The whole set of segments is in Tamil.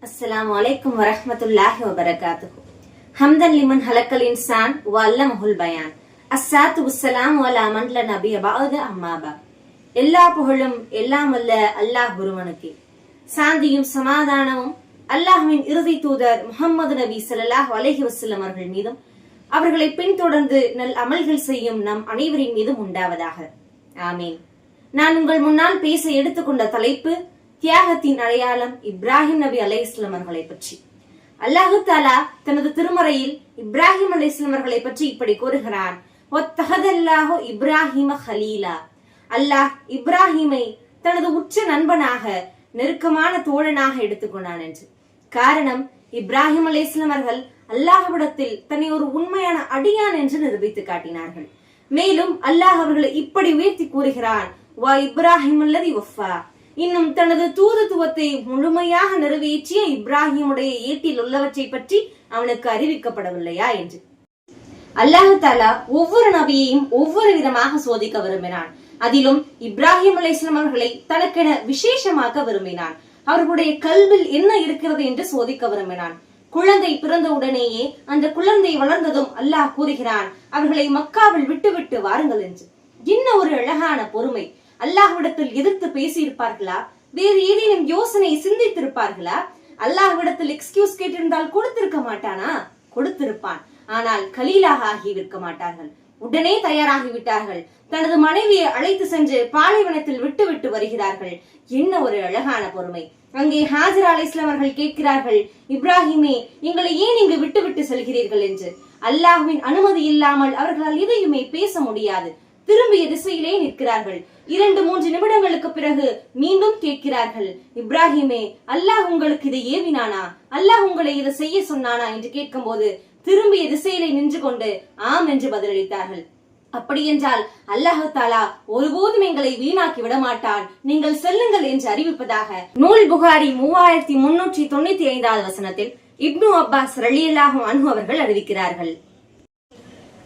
السلام عليكم ورحمة الله وبركاته. حمدا لمن خلق الإنسان وعلمه البيان. الصلاة والسلام على من لا نبي بعد أما بعد. எல்லா புகழும் எல்லாம் வல்ல அல்லாஹ் ஒருவனுக்கே. சாந்தியும் சமாதானமும் அல்லாஹ்வின் இறுதி தூதர் முஹம்மது நபி ஸல்லல்லாஹு அலைஹி வஸல்லம் அவர்கள் மீதும் அவர்களை பின்தொடர்ந்து நல் அமல்கள் செய்யும் நம் அனைவரின் மீதும் உண்டாவதாக. ஆமீன். நான் உங்கள் முன்னால் பேச எடுத்துக்கொண்ட தலைப்பு தியாகத்தின் அடையாளம் இப்ராஹிம் நபி அலைஹிஸ்ஸலாம் அவர்களை பற்றி. அல்லாஹு தஆலா தனது திருமறையில் இப்ராஹிம் அலைஹிஸ்ஸலாம் அவர்களை பற்றி இப்படி கூறுகிறான், வத்தஹதல்லாஹு இப்ராஹிம ஹலீலா. அல்லாஹ் இப்ராஹிமை தனது உற்ற நண்பனாக நெருக்கமான தோழனாக எடுத்துக்கொண்டான் என்று. காரணம், இப்ராஹிம் அலைஹிஸ்ஸலாம் அவர்கள் அல்லாஹ்விடத்தில் தன்னை ஒரு உண்மையான அடியான் என்று நிரூபித்து காட்டினார்கள். மேலும் அல்லாஹ் அவர்களை இப்படி உயர்த்தி கூறுகிறான், வா இப்ராஹிம் அல்லதி வஃபா. இன்னும் தனது தூதுத்துவத்தை முழுமையாக நிறைவேற்றிய இப்ராஹிமுடைய ஏட்டில் உள்ளவற்றை பற்றி அவனுக்கு அறிவிக்கப்படவில்லையா என்று. அல்லாஹு தஆலா ஒவ்வொரு நபியையும் ஒவ்வொரு விதமாக சோதிக்க விரும்பினான். அதிலும் இப்ராஹிம் அலைஹிஸ்ஸலாம் அவர்களை தனக்கென விசேஷமாக்க விரும்பினான். அவர்களுடைய கல்வில் என்ன இருக்கிறது என்று சோதிக்க விரும்பினான். குழந்தை பிறந்த உடனேயே அந்த குழந்தை வளர்ந்ததும் அல்லாஹ் கூறுகிறான், அவர்களை மக்காவில் விட்டுவிட்டு வாருங்கள் என்று. என்ன ஒரு அழகான பொறுமை! அல்லாஹ்விடத்தில் எதிர்த்து பேசி இருப்பார்களா? வேறு ஏதேனும் யோசனை சிந்தித்திருப்பார்களா? அல்லாஹ்விடத்தில் எக்ஸ்கியூஸ் கேட்டிருந்தால் கொடுத்திருக்க மாட்டானா? கொடுத்திருப்பான். ஆனால் கலீலாக ஆகியிருக்க மாட்டார்கள். உடனே தயாராகிவிட்டார்கள். தனது மனைவியை அழைத்து சென்று பாலைவனத்தில் விட்டு வருகிறார்கள். என்ன ஒரு அழகான பொறுமை! அங்கே ஹாஜரா அலைஹிஸ்ஸலாம் அவர்கள் கேட்கிறார்கள், இப்ராஹிமே, எங்களை ஏன் இங்கு விட்டு செல்கிறீர்கள் என்று. அல்லாஹ்வின் அனுமதி இல்லாமல் அவர்களால் எதையுமே பேச முடியாது. திரும்பிய திசையிலே நிற்கிறார்கள். 2-3 நிமிடங்களுக்கு பிறகு மீண்டும் கேட்கிறார்கள், இப்ராஹிமே, அல்லாஹ் உங்களுக்கு இதை ஏவினானா? அல்லாஹ் உங்களை இதை செய்ய சொன்னானா என்று கேட்கும் போது திரும்பிய திசையிலே நின்று கொண்டு ஆம் என்று பதிலளித்தார்கள். அப்படி என்றால் அல்லாஹு தஆலா ஒருபோதும் எங்களை வீணாக்கி விடமாட்டான், நீங்கள் செல்லுங்கள் என்று அறிவிப்பதாக நூல் புகாரி 3395வது வசனத்தில் இப்னு அப்பாஸ் ரலியல்லாஹு அன்ஹு அவர்கள் அறிவிக்கிறார்கள்.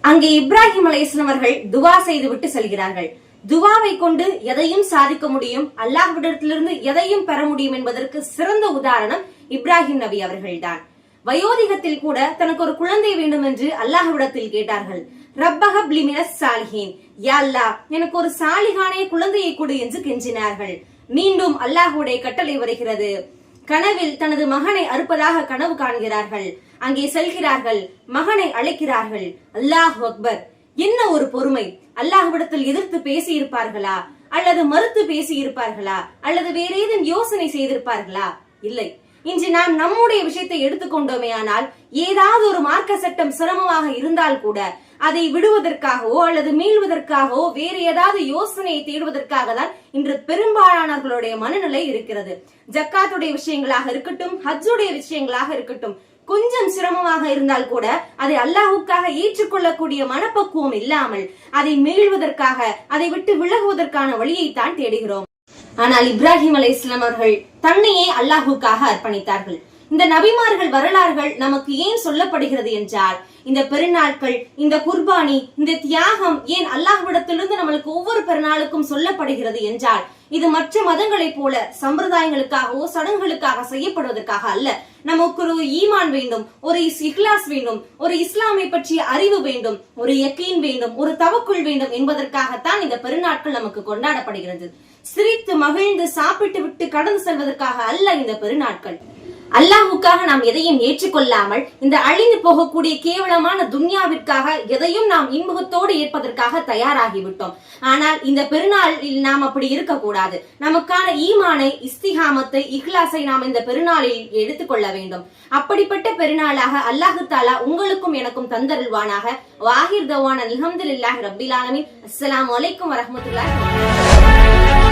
அங்கே இப்ராஹிம் அலைஹிஸ்ஸலாம் அவர்கள் துவா செய்துவிட்டு செல்கிறார்கள். துவாவை கொண்டு எதையும் சாதிக்க முடியும், அல்லாஹ்விடத்திலிருந்து எதையும் பெற முடியும் என்பதற்கு சிறந்த உதாரணம் இப்ராஹிம் நபி அவர்கள்தான். வயோதிகத்தில் கூட தனக்கு ஒரு குழந்தை வேண்டும் என்று அல்லாஹ்விடத்தில் கேட்டார்கள். ரப்பஹப்லி மினஸ் சாலிஹீன், யா அல்லாஹ், எனக்கு ஒரு சாலிகானே குழந்தையை கொடு என்று கெஞ்சினார்கள். மீண்டும் அல்லாஹ்வுடைய கட்டளை வருகிறது. கனவில் தனது மகனை அறுப்பதாக கனவு காண்கிறார்கள். அங்கே செல்கிறார்கள், மகனை அழைக்கிறார்கள். அல்லாஹ் அக்பர்! என்ன ஒரு பொறுமை! அல்லாஹ்விடத்தில் எதிர்த்து பேசி இருப்பார்களா? அல்லது மறுத்து பேசி இருப்பார்களா? அல்லது வேற ஏதும் யோசனை செய்திருப்பார்களா? இல்லை. இன்று நாம் நம்முடைய விஷயத்தை எடுத்துக்கொண்டோமே ஆனால், ஏதாவது ஒரு மார்க்க சட்டம் சிரமமாக இருந்தால் கூட அதை விடுவதற்காகவோ அல்லது மீள்வதற்காகவோ வேறு ஏதாவது யோசனையை தேடுவதற்காக தான் இன்று பெரும்பாலானவர்களுடைய மனநிலை இருக்கிறது. ஜக்காத்துடைய விஷயங்களாக இருக்கட்டும், ஹஜ்ஜுடைய விஷயங்களாக இருக்கட்டும், கொஞ்சம் சிரமமாக இருந்தால் கூட அதை அல்லாஹ்வுக்காக ஏற்றுக்கொள்ளக்கூடிய மனப்பக்குவம் இல்லாமல் அதை மீள்வதற்காக, அதை விட்டு விலகுவதற்கான வழியை தான் தேடுகிறோம். ஆனால் இப்ராஹிம் அலைஹிஸ்ஸலாம் அவர்கள் தன்னையே அல்லாஹ்வுக்காக அர்ப்பணித்தார்கள். இந்த நபிமார்கள் வரலாறுகள் நமக்கு ஏன் சொல்லப்படுகிறது என்றால், இந்த பெருநாட்கள், இந்த குர்பானி, இந்த தியாகம் ஏன் அல்லாஹ்விடத்திலிருந்து நம்மளுக்கு ஒவ்வொரு பெருநாளுக்கும் சொல்லப்படுகிறது என்றால், இது மற்ற மதங்களைப் போல சம்பிரதாயங்களுக்காகவோ சடங்குகளுக்காக செய்யப்படுவதற்காக அல்ல. நமக்கு ஒரு ஈமான் வேண்டும், ஒரு இஹ்லாஸ் வேண்டும், ஒரு இஸ்லாமை பற்றிய அறிவு வேண்டும், ஒரு யக்கீன் வேண்டும், ஒரு தவக்குள் வேண்டும் என்பதற்காகத்தான் இந்த பெருநாட்கள் நமக்கு கொண்டாடப்படுகிறது. சிரித்து மகிழ்ந்து சாப்பிட்டு விட்டு கடந்து செல்வதற்காக அல்ல இந்த பெருநாட்கள். அல்லாஹ்வுக்காக நாம் எதையும் ஏற்றுக்கொள்ளாமல் இந்த அழிந்து போகக்கூடிய கேவலமான துன்யாவிற்காக எதையும் நாம் இன்முகத்தோடு ஏற்பதற்காக தயாராகிவிட்டோம். ஆனால் இந்த பெருநாளில் நாம் அப்படி இருக்கக்கூடாது. நமக்கான ஈமானை, இஸ்திகாமத்தை, இஹ்லாஸை நாம் இந்த பெருநாளில் எடுத்துக்கொள்ள வேண்டும். அப்படிப்பட்ட பெருநாளாக அல்லாஹு தஆலா உங்களுக்கும் எனக்கும் தந்தருள்வானாக. வாஹிர் தவானா அல்ஹம்துலில்லாஹி ரப்பில் ஆலமீன். அஸ்ஸலாமு அலைக்கும் வரஹ்மத்துல்லாஹி வபரகாத்துஹு.